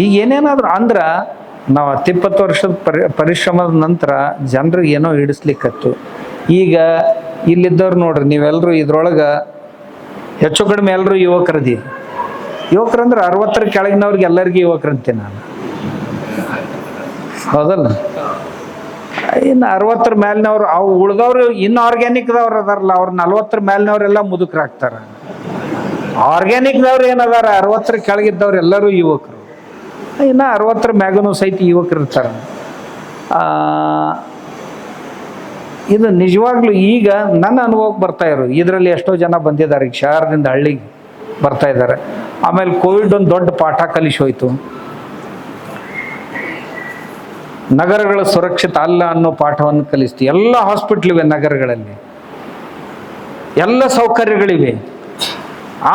ಈಗ ಏನೇನಾದ್ರು ಅಂದ್ರೆ ನಾವು 10-20 ವರ್ಷದ ಪರಿಶ್ರಮದ ನಂತರ ಜನರಿಗೆ ಏನೋ ಹಿಡಿಸ್ಲಿಕ್ಕತ್ತು. ಈಗ ಇಲ್ಲಿದ್ದವ್ರು ನೋಡ್ರಿ, ನೀವೆಲ್ಲರೂ ಇದ್ರೊಳಗೆ ಹೆಚ್ಚು ಕಡಿಮೆ ಎಲ್ಲರೂ ಯುವಕರದಿ. ಯುವಕರಂದ್ರೆ 60ರ ಕೆಳಗಿನವ್ರಿಗೆ ಎಲ್ಲರಿಗೂ ಯುವಕರಂತೆ ನಾನು, ಹೌದಲ್ಲ? ಇನ್ನು 60ರ ಮೇಲಿನವ್ರು, ಅವು ಉಳ್ದವ್ರು ಇನ್ನು ಆರ್ಗ್ಯಾನಿಕ್ದವ್ರು ಅದಾರಲ್ಲ, ಅವ್ರು 40ರ ಮೇಲಿನವ್ರೆಲ್ಲ ಮುದುಕರಾಗ್ತಾರ. ಆರ್ಗ್ಯಾನಿಕ್ದವ್ರು ಏನದಾರ 60ರ ಕೆಳಗಿದ್ದವ್ರು ಎಲ್ಲರೂ ಯುವಕರು. ಇನ್ನು 60ರ ಮ್ಯಾಗನೂ ಸಹಿತ ಯುವಕರು ಇರ್ತಾರೆ. ಇದು ನಿಜವಾಗ್ಲೂ ಈಗ ನನ್ನ ಅನುಭವಕ್ಕೆ ಬರ್ತಾ ಇರೋದು. ಇದರಲ್ಲಿ ಎಷ್ಟೋ ಜನ ಬಂದಿದ್ದಾರೆ, ಈಗ ಶಹರದಿಂದ ಹಳ್ಳಿಗೆ ಬರ್ತಾ ಇದ್ದಾರೆ. ಆಮೇಲೆ ಕೋವಿಡ್ ಒಂದು ದೊಡ್ಡ ಪಾಠ ಕಲಿಸೋಯ್ತು. ನಗರಗಳು ಸುರಕ್ಷಿತ ಅಲ್ಲ ಅನ್ನೋ ಪಾಠವನ್ನು ಕಲಿಸ್ತು. ಎಲ್ಲ ಹಾಸ್ಪಿಟ್ಲಿವೆ ನಗರಗಳಲ್ಲಿ, ಎಲ್ಲ ಸೌಕರ್ಯಗಳಿವೆ.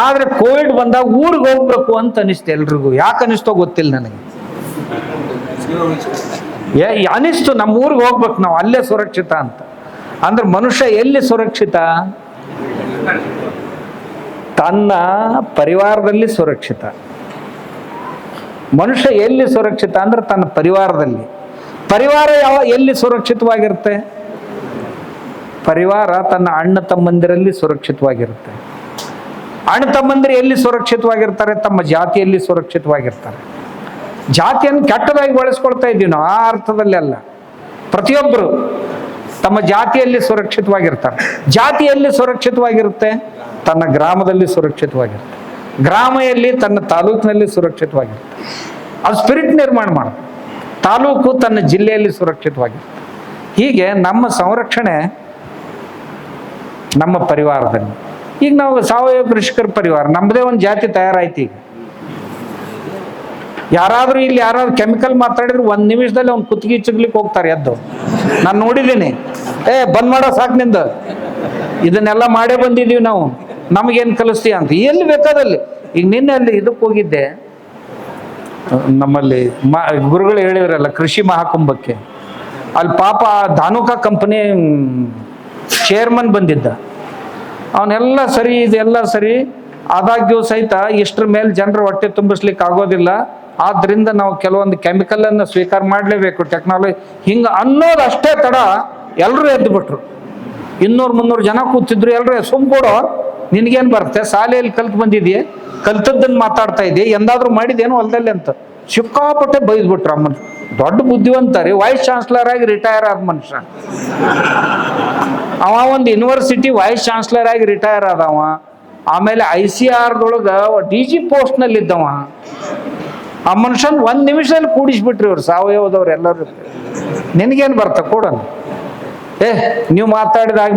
ಆದರೆ ಕೋವಿಡ್ ಬಂದಾಗ ಊರಿಗೆ ಹೋಗ್ಬೇಕು ಅಂತ ಅನಿಸ್ತು ಎಲ್ರಿಗೂ. ಯಾಕೆ ಅನಿಸ್ತೋ ಗೊತ್ತಿಲ್ಲ ನನಗೆ. ಅನಿಸ್ತು ನಮ್ಮ ಊರಿಗೆ ಹೋಗ್ಬೇಕು ನಾವು, ಅಲ್ಲೇ ಸುರಕ್ಷಿತ ಅಂತ. ಅಂದ್ರೆ ಮನುಷ್ಯ ಎಲ್ಲಿ ಸುರಕ್ಷಿತ? ತನ್ನ ಪರಿವಾರದಲ್ಲಿ ಸುರಕ್ಷಿತ. ಮನುಷ್ಯ ಎಲ್ಲಿ ಸುರಕ್ಷಿತ ಅಂದ್ರೆ ತನ್ನ ಪರಿವಾರದಲ್ಲಿ. ಪರಿವಾರ ಎಲ್ಲಿ ಸುರಕ್ಷಿತವಾಗಿರುತ್ತೆ? ಪರಿವಾರ ತನ್ನ ಅಣ್ಣ ತಮ್ಮಂದಿರಲ್ಲಿ ಸುರಕ್ಷಿತವಾಗಿರುತ್ತೆ. ಅಣ್ಣ ತಮ್ಮಂದಿರು ಎಲ್ಲಿ ಸುರಕ್ಷಿತವಾಗಿರ್ತಾರೆ? ತಮ್ಮ ಜಾತಿಯಲ್ಲಿ ಸುರಕ್ಷಿತವಾಗಿರ್ತಾರೆ. ಜಾತಿಯನ್ನು ಕೆಟ್ಟದಾಗಿ ಬಳಸ್ಕೊಳ್ತಾ ಇದ್ದೀವಿ ನಾವು, ಆ ಅರ್ಥದಲ್ಲಿ ಅಲ್ಲ. ಪ್ರತಿಯೊಬ್ಬರು ತಮ್ಮ ಜಾತಿಯಲ್ಲಿ ಸುರಕ್ಷಿತವಾಗಿರ್ತಾರೆ. ಜಾತಿಯಲ್ಲಿ ಸುರಕ್ಷಿತವಾಗಿರುತ್ತೆ, ತನ್ನ ಗ್ರಾಮದಲ್ಲಿ ಸುರಕ್ಷಿತವಾಗಿರುತ್ತೆ. ಗ್ರಾಮ ಎಲ್ಲಿ? ತನ್ನ ತಾಲೂಕಿನಲ್ಲಿ ಸುರಕ್ಷಿತವಾಗಿರುತ್ತೆ. ಅದು ಸ್ಪಿರಿಟ್ ನಿರ್ಮಾಣ ಮಾಡುತ್ತೆ. ತಾಲೂಕು ತನ್ನ ಜಿಲ್ಲೆಯಲ್ಲಿ ಸುರಕ್ಷಿತವಾಗಿರುತ್ತೆ. ಹೀಗೆ ನಮ್ಮ ಸಂರಕ್ಷಣೆ ನಮ್ಮ ಪರಿವಾರದಲ್ಲಿ. ಈಗ ನಾವು ಸಾವಯವ ಕೃಷಿಕರ ಪರಿವಾರ, ನಮ್ಮದೇ ಒಂದು ಜಾತಿ ತಯಾರಾಯ್ತು. ಈಗ ಯಾರಾದರೂ ಇಲ್ಲಿ ಯಾರಾದ್ರೂ ಕೆಮಿಕಲ್ ಮಾತಾಡಿದ್ರು 1 ನಿಮಿಷದಲ್ಲಿ ಅವ್ನು ಕುತ್ತಿಗೆ ಚಿಗ್ಲಿಕ್ಕೆ ಹೋಗ್ತಾರೆ ಎದ್ದು. ನಾನು ನೋಡಿದ್ದೀನಿ. ಬಂದ್ ಮಾಡೋ ಸಾಕು ನಿಂದ, ಇದನ್ನೆಲ್ಲ ಮಾಡೇ ಬಂದಿದ್ದೀವಿ ನಾವು, ನಮಗೇನು ಕಲಿಸ್ತೀಯ ಅಂತ. ಎಲ್ಲಿ ಬೇಕಾದಲ್ಲಿ. ಈಗ ನಿನ್ನೆ ಅಲ್ಲಿ ಇದಕ್ಕೆ ಹೋಗಿದ್ದೆ, ನಮ್ಮಲ್ಲಿ ಗುರುಗಳು ಹೇಳಿದ್ರಲ್ಲ ಕೃಷಿ ಮಹಾಕುಂಭಕ್ಕೆ. ಅಲ್ಲಿ ಪಾಪ ಧಾನುಕಾ ಕಂಪನಿ ಚೇರ್ಮನ್ ಬಂದಿದ್ದ. ಅವನೆಲ್ಲ ಸರಿ, ಇದೆಲ್ಲ ಸರಿ, ಆದಾಗ್ಯೂ ಸಹಿತ ಇಷ್ಟರ ಮೇಲೆ ಜನರ ಹೊಟ್ಟೆ ತುಂಬಿಸ್ಲಿಕ್ಕೆ ಆಗೋದಿಲ್ಲ, ಆದ್ರಿಂದ ನಾವು ಕೆಲವೊಂದು ಕೆಮಿಕಲನ್ನು ಸ್ವೀಕಾರ ಮಾಡಲೇಬೇಕು, ಟೆಕ್ನಾಲಜಿ ಹಿಂಗೆ ಅನ್ನೋದು ಅಷ್ಟೇ ತಡ ಎಲ್ಲರೂ ಎದ್ದು ಬಿಟ್ರು. 200-300 ಜನ ಕೂತಿದ್ರು. ಎಲ್ಲರೂ ಸುಮ್ಕೊಡೋ, ನಿನಗೇನು ಬರುತ್ತೆ, ಶಾಲೆಯಲ್ಲಿ ಕಲ್ತು ಬಂದಿದೆಯೇ, ಕಲ್ತದ್ದನ್ನು ಮಾತಾಡ್ತಾ ಇದೆಯೇ, ಎಂದಾದ್ರೂ ಮಾಡಿದೇನು ಹೊಲದಲ್ಲಿ ಅಂತ ಸಿಕ್ಕಾಪಟ್ಟೆ ಬೈದ್ಬಿಟ್ರು. ಅಮ್ಮನ ದೊಡ್ಡ ಬುದ್ಧಿವಂತ ರೀ, ವೈಸ್ ಚಾನ್ಸಲರ್ ಆಗಿ ರಿಟೈರ್ ಆದ ಮನುಷ್ಯ ಅವ. ಒಂದು ಯೂನಿವರ್ಸಿಟಿ ವೈಸ್ ಚಾನ್ಸಲರ್ ಆಗಿ ರಿಟೈರ್ ಆದವ. ಆಮೇಲೆ ICRದೊಳಗೆ DG ಪೋಸ್ಟ್ನಲ್ಲಿ ಇದ್ದವ. ಆ ಮನುಷ್ಯನ್ 1 ನಿಮಿಷದಲ್ಲಿ ಕೂಡಿಸ್ಬಿಟ್ರಿ ಇವ್ರು ಸಾವಯವದವ್ರು ಎಲ್ಲರೂ. ನಿನಗೇನು ಬರ್ತ ಕೊಡೋಣ? ನೀವು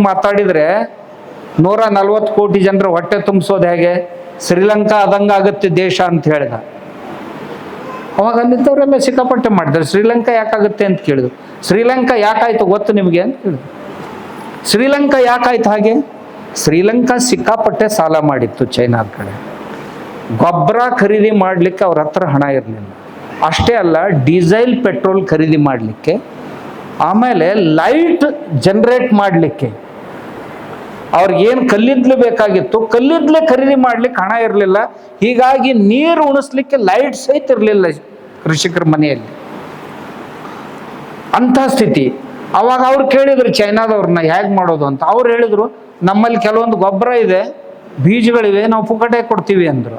ಮಾತಾಡಿದ್ರೆ 140 ಕೋಟಿ ಜನರ ಹೊಟ್ಟೆ ತುಂಬಿಸೋದು ಹೇಗೆ? ಶ್ರೀಲಂಕಾ ಆದಂಗ ಆಗುತ್ತೆ ದೇಶ ಅಂತ ಹೇಳಿದ. ಅವಾಗ ಅಲ್ಲಿದ್ದವರೆಲ್ಲ ಸಿಕ್ಕಾಪಟ್ಟೆ ಮಾಡಿದ್ರು. ಶ್ರೀಲಂಕಾ ಯಾಕಾಗುತ್ತೆ ಅಂತ ಕೇಳಿದ್ರು. ಶ್ರೀಲಂಕಾ ಯಾಕಾಯ್ತು ಗೊತ್ತು ನಿಮಗೆ ಅಂತ ಕೇಳಿದ್ರು. ಶ್ರೀಲಂಕಾ ಯಾಕಾಯ್ತು ಹಾಗೆ? ಶ್ರೀಲಂಕಾ ಸಿಕ್ಕಾಪಟ್ಟೆ ಸಾಲ ಮಾಡಿತ್ತು ಚೈನಾದ ಕಡೆ. ಗೊಬ್ಬರ ಖರೀದಿ ಮಾಡಲಿಕ್ಕೆ ಅವ್ರ ಹತ್ರ ಹಣ ಇರಲಿಲ್ಲ. ಅಷ್ಟೇ ಅಲ್ಲ, ಡೀಸೆಲ್ ಪೆಟ್ರೋಲ್ ಖರೀದಿ ಮಾಡಲಿಕ್ಕೆ, ಆಮೇಲೆ ಲೈಟ್ ಜನರೇಟ್ ಮಾಡಲಿಕ್ಕೆ ಅವ್ರಿಗೇನು ಕಲ್ಲಿದ್ಲು ಬೇಕಾಗಿತ್ತು, ಕಲ್ಲಿದ್ಲೆ ಖರೀದಿ ಮಾಡ್ಲಿಕ್ಕೆ ಹಣ ಇರಲಿಲ್ಲ. ಹೀಗಾಗಿ ನೀರು ಉಣಿಸ್ಲಿಕ್ಕೆ ಲೈಟ್ ಸಹಿತ ಇರಲಿಲ್ಲ ಕೃಷಿಕರ ಮನೆಯಲ್ಲಿ. ಅಂಥ ಸ್ಥಿತಿ. ಅವಾಗ ಅವ್ರು ಕೇಳಿದ್ರು ಚೈನಾದವ್ರನ್ನ ಹೇಗೆ ಮಾಡೋದು ಅಂತ. ಅವ್ರು ಹೇಳಿದ್ರು, ನಮ್ಮಲ್ಲಿ ಕೆಲವೊಂದು ಗೊಬ್ಬರ ಇದೆ, ಬೀಜಗಳಿವೆ, ನಾವು ಪುಕ್ಕಟೆ ಕೊಡ್ತೀವಿ ಅಂದರು.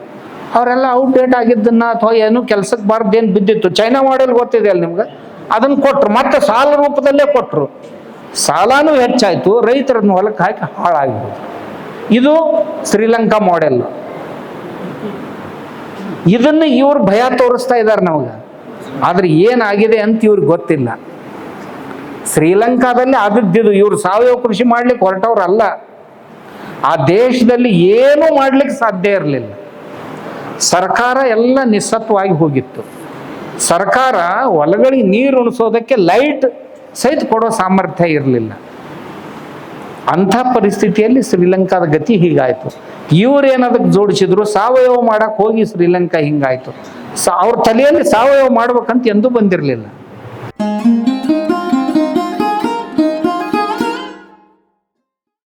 ಅವರೆಲ್ಲ ಔಟ್ಡೇಟ್ ಆಗಿದ್ದನ್ನ ಅಥವಾ ಏನು ಕೆಲಸಕ್ಕೆ ಬಾರ್ದೇನು ಬಿದ್ದಿತ್ತು, ಚೈನಾ ಮಾಡೆಲ್ ಗೊತ್ತಿದೆ ಅಲ್ಲ ನಿಮ್ಗೆ, ಅದನ್ನು ಕೊಟ್ಟರು. ಮತ್ತೆ ಸಾಲ ರೂಪದಲ್ಲೇ ಕೊಟ್ಟರು. ಸಾಲನೂ ಹೆಚ್ಚಾಯಿತು, ರೈತರನ್ನು ಹೊಲಕ್ಕೆ ಹಾಕಿ ಹಾಳಾಗಿರೋದು. ಇದು ಶ್ರೀಲಂಕಾ ಮಾಡೆಲ್. ಇದನ್ನು ಇವ್ರು ಭಯ ತೋರಿಸ್ತಾ ಇದ್ದಾರೆ ನಮಗೆ. ಆದ್ರೆ ಏನಾಗಿದೆ ಅಂತ ಇವ್ರಿಗೆ ಗೊತ್ತಿಲ್ಲ. ಶ್ರೀಲಂಕಾದಲ್ಲಿ ಆದದ್ದಿದು. ಇವ್ರು ಸಾವಯವ ಕೃಷಿ ಮಾಡ್ಲಿಕ್ಕೆ ಹೊರಟವ್ರಲ್ಲ. ಆ ದೇಶದಲ್ಲಿ ಏನೂ ಮಾಡ್ಲಿಕ್ಕೆ ಸಾಧ್ಯ ಇರಲಿಲ್ಲ. ಸರ್ಕಾರ ಎಲ್ಲ ನಿಸ್ಸತ್ವವಾಗಿ ಹೋಗಿತ್ತು. ಸರ್ಕಾರ ಹೊಲಗಳಿಗೆ ನೀರು ಉಣಿಸೋದಕ್ಕೆ ಲೈಟ್ ಸಹಿತ ಕೊಡೋ ಸಾಮರ್ಥ್ಯ ಇರಲಿಲ್ಲ. ಅಂಥ ಪರಿಸ್ಥಿತಿಯಲ್ಲಿ ಶ್ರೀಲಂಕಾದ ಗತಿ ಹೀಗಾಯ್ತು. ಇವ್ರೇನದಕ್ಕೆ ಜೋಡಿಸಿದ್ರು, ಸಾವಯವ ಮಾಡಕ್ಕೆ ಹೋಗಿ ಶ್ರೀಲಂಕಾ ಹಿಂಗಾಯ್ತು. ಅವ್ರ ತಲೆಯಲ್ಲಿ ಸಾವಯವ ಮಾಡ್ಬೇಕಂತ ಎಂದೂ ಬಂದಿರಲಿಲ್ಲ.